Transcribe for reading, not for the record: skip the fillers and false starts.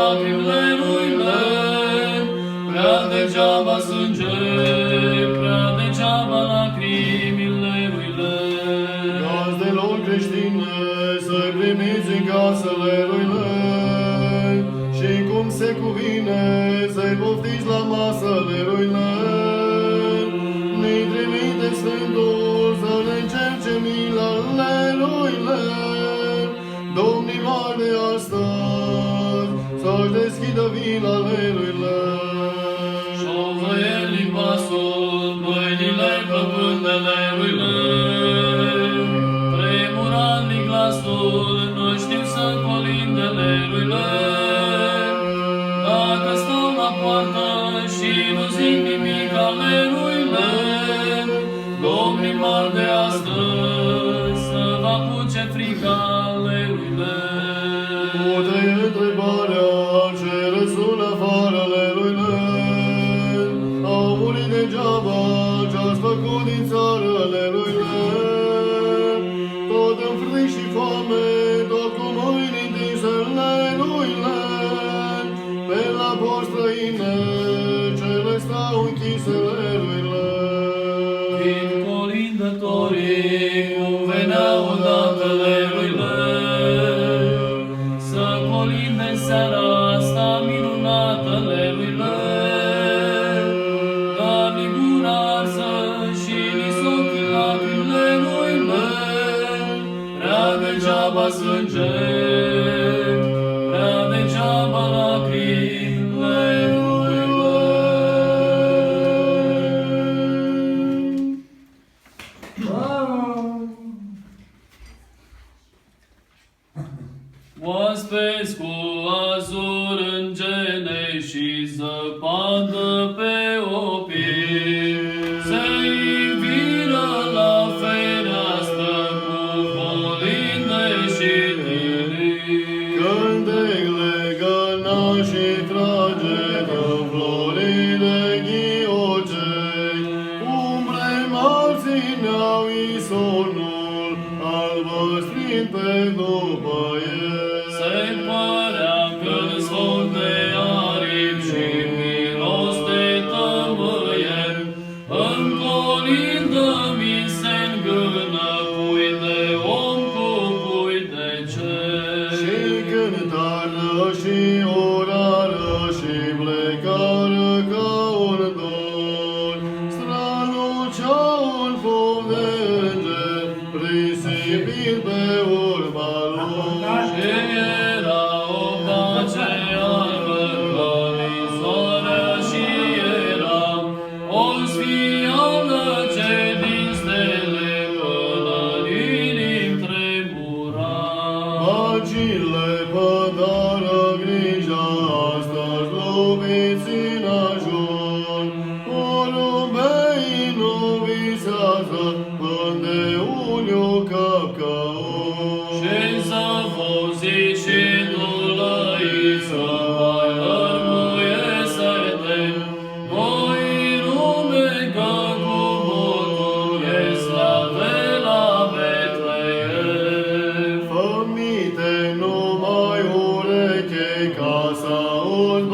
lacrimile lui lor, prea degeaba sânge, prea degeaba lacrimile lui lor. Gazdelor creștine, să-i primiți în casele lui lor, și cum se cuvine, să-i poftiți la masele lui lor. Ne-i trimite Sfântul să ne încerce milele lui lor. Domnilor de astăzi, să-și deschidă vilele lui lor. Șovăieli pasul, mâinile plăpândele lui lor, tremuralnic glasul, nu știu să colindele lui lor. Dacă stau la poartă și nu zic nimic ale lui lor, domnii mari de astăzi să vă apuce frica ale lui lor. Poate-i întrebarea ce răsună afară ale lui lor. Au murit degeaba ce-ați făcut din țară ale lui lor. Tot înfric și foame, tot cu mâini întinse ale lui lor. Pe la porți străine, cele stau închisele lui lor. Din colindătorii cum veneau odată le lui lor, să colinde seara asta minunată le lui lor. Dar ni gura arsă și ni ochii lacrimile lui lor, prea degeaba sânge, prea degeaba lacrimile lui lor. Oaspeți cu azur în gene și zăpadă pe opi, se-i vină la fereastră cu colinde și tirii. Cântec legăna și trage în floride ghiocei, umbre mari țineau isonul, albăstrind pe după el. Se părea că-n zvon de aripi și miros de tămâieri, în colindă mi se îngână pui de om cu pui de cer. Și cântară și orară și plecară ca un dor, strălucea un foc de înger, risipit pe urma lor. Și era o pace albă ca ninsoarea și era o sfială ce din stele până în inim tremura. Magile pădară grija astăzi loviți în ajun, porumbei nu visează până de uliu capcaun. Și să vozi și tu lăiță, mai lărmuie sete, voi rume că cu botul e slave la Betleem. Fămite numai ureche ca să aud